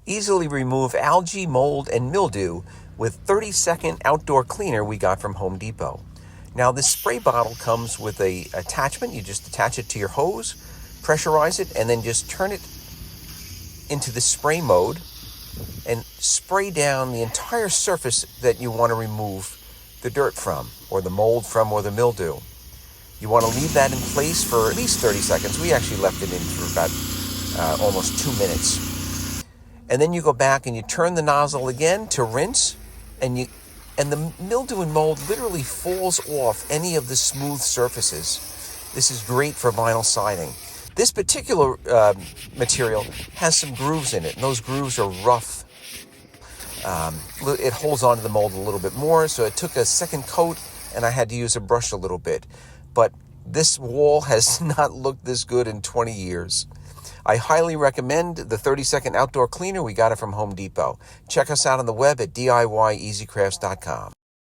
Easily remove algae, mold, and mildew with 30-second outdoor cleaner we got from Home Depot. Now this spray bottle comes with a attachment. You just attach it to your hose, pressurize it, and then just turn it into the spray mode and spray down the entire surface that you want to remove the dirt from, or the mold from, or the mildew. You want to leave that in place for at least 30 seconds. We actually left it in for about almost 2 minutes. And then you go back and you turn the nozzle again to rinse, and the mildew and mold literally falls off any of the smooth surfaces. This is great for vinyl siding. This particular material has some grooves in it, and those grooves are rough. It holds on to the mold a little bit more, so it took a second coat, and I had to use a brush a little bit. But this wall has not looked this good in 20 years. I highly recommend the 30-second outdoor cleaner. We got it from Home Depot. Check us out on the web at DIYEasyCrafts.com.